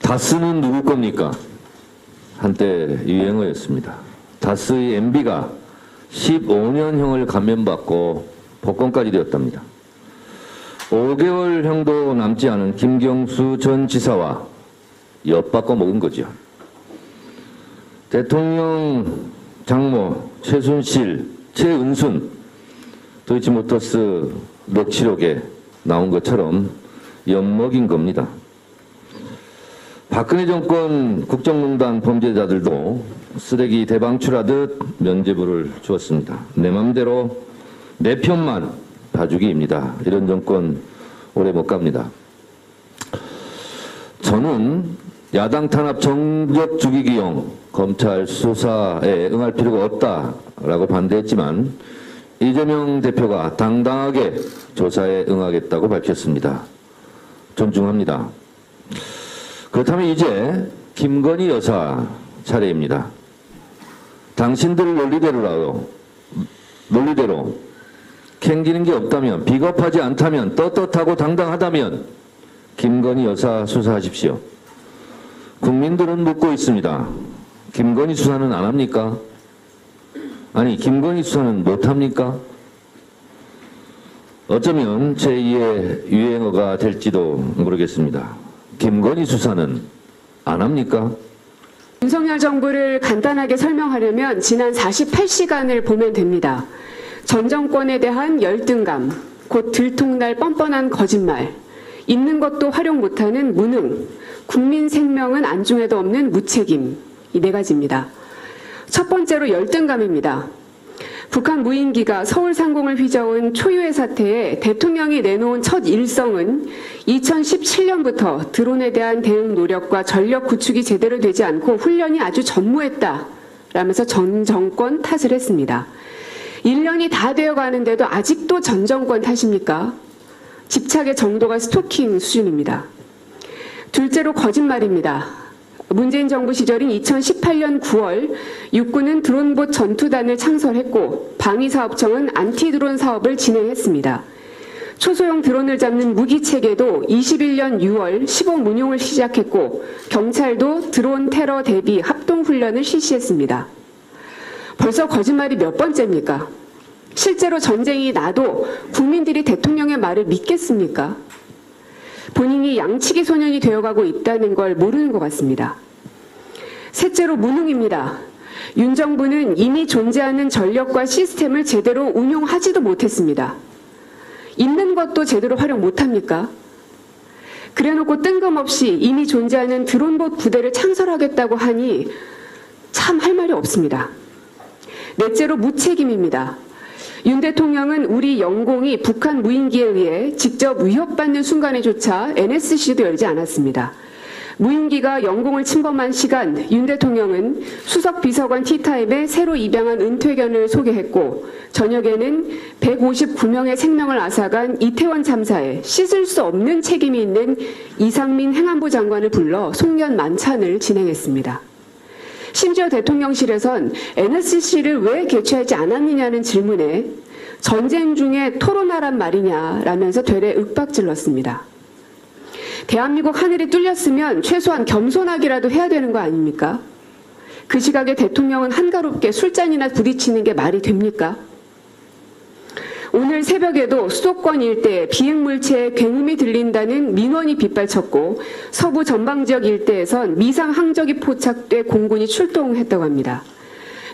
다스는 누구 겁니까? 한때 유행어였습니다. 다스의 MB가 15년형을 감면받고 복권까지 되었답니다. 5개월형도 남지 않은 김경수 전 지사와 엿바꿔 먹은 거죠. 대통령 장모 최순실, 최은순, 도이치모터스 녹취록에 나온 것처럼 엿먹인 겁니다. 박근혜 정권 국정농단 범죄자들도 쓰레기 대방출하듯 면죄부를 주었습니다. 내 맘대로 내 편만 봐주기입니다. 이런 정권 오래 못 갑니다. 저는 야당 탄압 정적 죽이기용 검찰 수사에 응할 필요가 없다라고 반대했지만 이재명 대표가 당당하게 조사에 응하겠다고 밝혔습니다. 존중합니다. 그렇다면 이제 김건희 여사 차례입니다. 당신들 논리대로 캥기는 게 없다면, 비겁하지 않다면, 떳떳하고 당당하다면 김건희 여사 수사하십시오. 국민들은 묻고 있습니다. 김건희 수사는 안 합니까? 아니, 김건희 수사는 못 합니까? 어쩌면 제2의 유행어가 될지도 모르겠습니다. 김건희 수사는 안 합니까? 윤석열 정부를 간단하게 설명하려면 지난 48시간을 보면 됩니다. 전 정권에 대한 열등감, 곧 들통날 뻔뻔한 거짓말, 있는 것도 활용 못하는 무능, 국민 생명은 안중에도 없는 무책임, 이 네 가지입니다. 첫 번째로 열등감입니다. 북한 무인기가 서울 상공을 휘저은 초유의 사태에 대통령이 내놓은 첫 일성은 2017년부터 드론에 대한 대응 노력과 전력 구축이 제대로 되지 않고 훈련이 아주 전무했다 라면서 전 정권 탓을 했습니다. 1년이 다 되어 가는데도 아직도 전 정권 탓입니까? 집착의 정도가 스토킹 수준입니다. 둘째로 거짓말입니다. 문재인 정부 시절인 2018년 9월 육군은 드론봇 전투단을 창설했고 방위사업청은 안티드론 사업을 진행했습니다. 초소형 드론을 잡는 무기체계도 21년 6월 시범 운용을 시작했고 경찰도 드론 테러 대비 합동훈련을 실시했습니다. 벌써 거짓말이 몇 번째입니까? 실제로 전쟁이 나도 국민들이 대통령의 말을 믿겠습니까? 본인이 양치기 소년이 되어가고 있다는 걸 모르는 것 같습니다. 셋째로 무능입니다. 윤 정부는 이미 존재하는 전력과 시스템을 제대로 운용하지도 못했습니다. 있는 것도 제대로 활용 못합니까? 그래놓고 뜬금없이 이미 존재하는 드론봇 부대를 창설하겠다고 하니 참 할 말이 없습니다. 넷째로 무책임입니다. 윤 대통령은 우리 영공이 북한 무인기에 의해 직접 위협받는 순간에조차 NSC도 열지 않았습니다. 무인기가 영공을 침범한 시간 윤 대통령은 수석 비서관 티타임에 새로 입양한 은퇴견을 소개했고 저녁에는 159명의 생명을 앗아간 이태원 참사에 씻을 수 없는 책임이 있는 이상민 행안부 장관을 불러 송년 만찬을 진행했습니다. 심지어 대통령실에선 NSC를 왜 개최하지 않았느냐는 질문에 전쟁 중에 토론하란 말이냐라면서 되레 윽박질렀습니다. 대한민국 하늘이 뚫렸으면 최소한 겸손하기라도 해야 되는 거 아닙니까? 그 시각에 대통령은 한가롭게 술잔이나 부딪히는 게 말이 됩니까? 오늘 새벽에도 수도권 일대에 비행물체의 굉음이 들린다는 민원이 빗발쳤고 서부 전방지역 일대에선 미상 항적이 포착돼 공군이 출동했다고 합니다.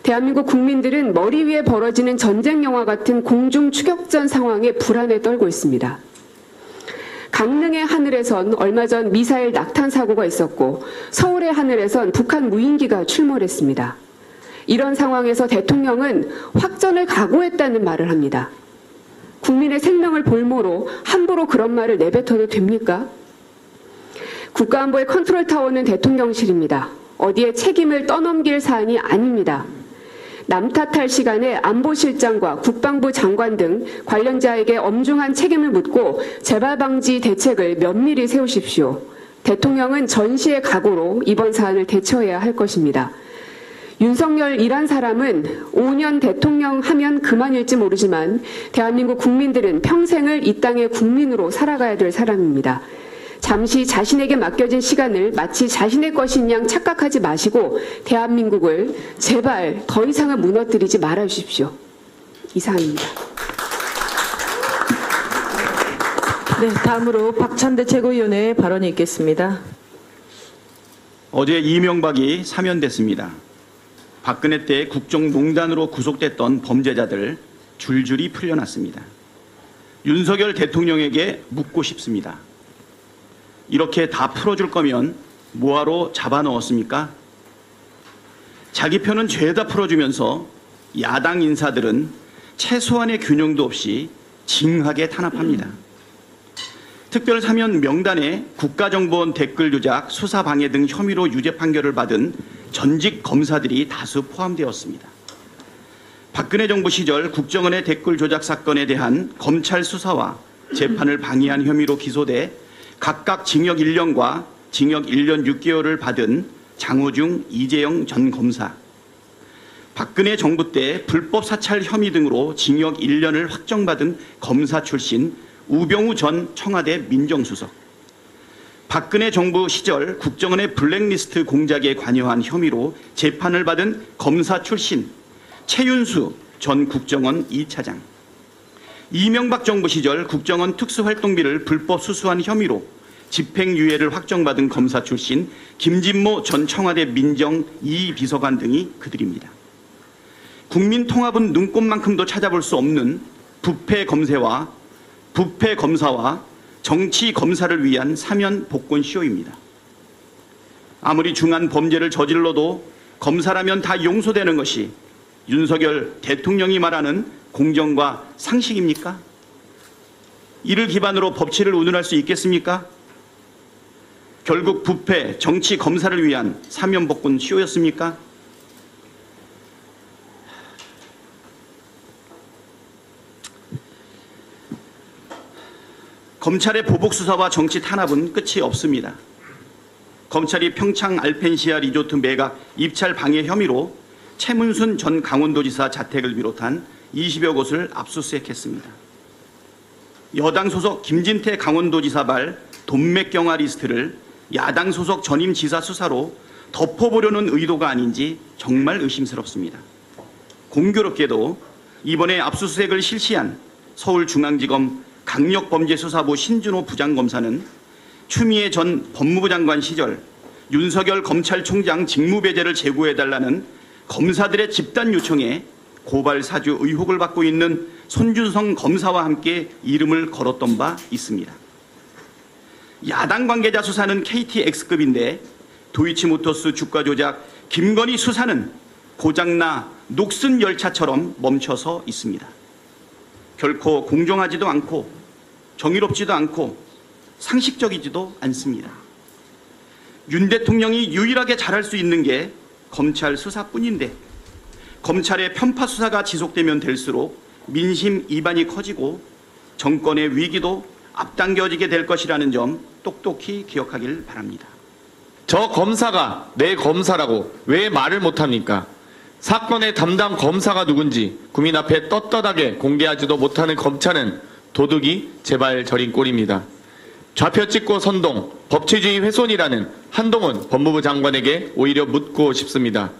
대한민국 국민들은 머리 위에 벌어지는 전쟁 영화 같은 공중 추격전 상황에 불안에 떨고 있습니다. 강릉의 하늘에선 얼마 전 미사일 낙탄 사고가 있었고 서울의 하늘에선 북한 무인기가 출몰했습니다. 이런 상황에서 대통령은 확전을 각오했다는 말을 합니다. 국민의 생명을 볼모로 함부로 그런 말을 내뱉어도 됩니까? 국가안보의 컨트롤타워는 대통령실입니다. 어디에 책임을 떠넘길 사안이 아닙니다. 남 탓할 시간에 안보실장과 국방부 장관 등 관련자에게 엄중한 책임을 묻고 재발 방지 대책을 면밀히 세우십시오. 대통령은 전시의 각오로 이번 사안을 대처해야 할 것입니다. 윤석열이란 사람은 5년 대통령 하면 그만일지 모르지만 대한민국 국민들은 평생을 이 땅의 국민으로 살아가야 될 사람입니다. 잠시 자신에게 맡겨진 시간을 마치 자신의 것인 양 착각하지 마시고 대한민국을 제발 더 이상은 무너뜨리지 말아 주십시오. 이상입니다. 네, 다음으로 박찬대 최고위원의 발언이 있겠습니다. 어제 이명박이 사면됐습니다. 박근혜 때 국정농단으로 구속됐던 범죄자들 줄줄이 풀려났습니다. 윤석열 대통령에게 묻고 싶습니다. 이렇게 다 풀어줄 거면 뭐하러 잡아넣었습니까? 자기 편은 죄다 풀어주면서 야당 인사들은 최소한의 균형도 없이 징하게 탄압합니다. 특별사면 명단에 국가정보원 댓글 조작, 수사방해 등 혐의로 유죄 판결을 받은 전직 검사들이 다수 포함되었습니다. 박근혜 정부 시절 국정원의 댓글 조작 사건에 대한 검찰 수사와 재판을 방해한 혐의로 기소돼 각각 징역 1년과 징역 1년 6개월을 받은 장호중, 이재영 전 검사, 박근혜 정부 때 불법 사찰 혐의 등으로 징역 1년을 확정받은 검사 출신 우병우 전 청와대 민정수석, 박근혜 정부 시절 국정원의 블랙리스트 공작에 관여한 혐의로 재판을 받은 검사 출신 최윤수 전 국정원 2차장, 이명박 정부 시절 국정원 특수활동비를 불법 수수한 혐의로 집행유예를 확정받은 검사 출신 김진모 전 청와대 민정 2비서관 등이 그들입니다. 국민통합은 눈꼽만큼도 찾아볼 수 없는 부패 검사와 정치 검사를 위한 사면 복권 쇼입니다. 아무리 중한 범죄를 저질러도 검사라면 다 용서되는 것이 윤석열 대통령이 말하는 공정과 상식입니까? 이를 기반으로 법치를 운운할 수 있겠습니까? 결국 부패, 정치 검사를 위한 사면 복권 쇼였습니까? 검찰의 보복 수사와 정치 탄압은 끝이 없습니다. 검찰이 평창 알펜시아 리조트 매각 입찰 방해 혐의로 최문순 전 강원도지사 자택을 비롯한 20여 곳을 압수수색했습니다. 여당 소속 김진태 강원도지사 발 돈맥경화 리스트를 야당 소속 전임 지사 수사로 덮어보려는 의도가 아닌지 정말 의심스럽습니다. 공교롭게도 이번에 압수수색을 실시한 서울중앙지검 강력범죄수사부 신준호 부장검사는 추미애 전 법무부 장관 시절 윤석열 검찰총장 직무배제를 제고해달라는 검사들의 집단 요청에 고발 사주 의혹을 받고 있는 손준성 검사와 함께 이름을 걸었던 바 있습니다. 야당 관계자 수사는 KTX급인데 도이치모터스 주가 조작 김건희 수사는 고장나 녹슨 열차처럼 멈춰서 있습니다. 결코 공정하지도 않고 정의롭지도 않고 상식적이지도 않습니다. 윤 대통령이 유일하게 잘할 수 있는 게 검찰 수사뿐인데 검찰의 편파 수사가 지속되면 될수록 민심 이반이 커지고 정권의 위기도 앞당겨지게 될 것이라는 점 똑똑히 기억하길 바랍니다. 저 검사가 내 검사라고 왜 말을 못합니까? 사건의 담당 검사가 누군지 국민 앞에 떳떳하게 공개하지도 못하는 검찰은 도둑이 제발 저린 꼴입니다. 좌표 찍고 선동, 법치주의 훼손이라는 한동훈 법무부 장관에게 오히려 묻고 싶습니다.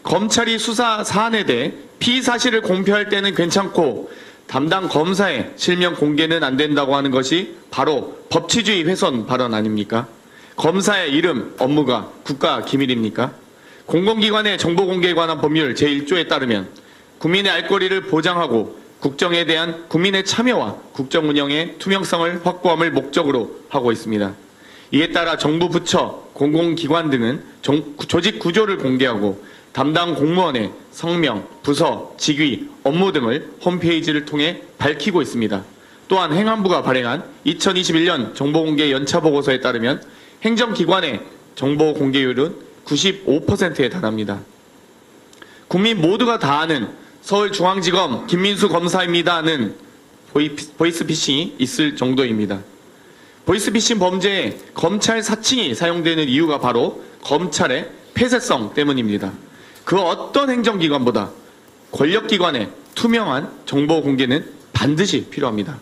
검찰이 수사 사안에 대해 피의사실을 공표할 때는 괜찮고 담당 검사의 실명 공개는 안 된다고 하는 것이 바로 법치주의 훼손 발언 아닙니까? 검사의 이름, 업무가 국가 기밀입니까? 공공기관의 정보 공개에 관한 법률 제1조에 따르면 국민의 알 권리를 보장하고 국정에 대한 국민의 참여와 국정 운영의 투명성을 확보함을 목적으로 하고 있습니다. 이에 따라 정부 부처, 공공기관 등은 조직 구조를 공개하고 담당 공무원의 성명, 부서, 직위, 업무 등을 홈페이지를 통해 밝히고 있습니다. 또한 행안부가 발행한 2021년 정보공개 연차보고서에 따르면 행정기관의 정보공개율은 95%에 달합니다. 국민 모두가 다 아는 서울중앙지검 김민수 검사입니다는 보이스피싱이 있을 정도입니다. 보이스피싱 범죄에 검찰 사칭이 사용되는 이유가 바로 검찰의 폐쇄성 때문입니다. 그 어떤 행정기관보다 권력기관의 투명한 정보 공개는 반드시 필요합니다.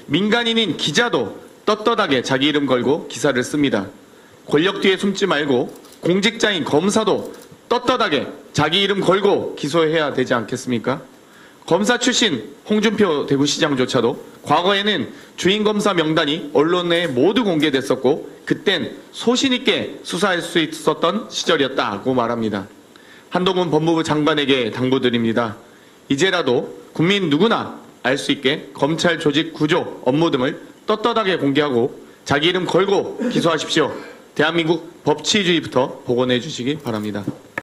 민간인인 기자도 떳떳하게 자기 이름 걸고 기사를 씁니다. 권력 뒤에 숨지 말고 공직자인 검사도 떳떳하게 자기 이름 걸고 기소해야 되지 않겠습니까? 검사 출신 홍준표 대구시장조차도 과거에는 주인 검사 명단이 언론에 모두 공개됐었고 그땐 소신 있게 수사할 수 있었던 시절이었다고 말합니다. 한동훈 법무부 장관에게 당부드립니다. 이제라도 국민 누구나 알 수 있게 검찰 조직 구조, 업무 등을 떳떳하게 공개하고 자기 이름 걸고 기소하십시오. 대한민국 법치주의부터 복원해 주시기 바랍니다.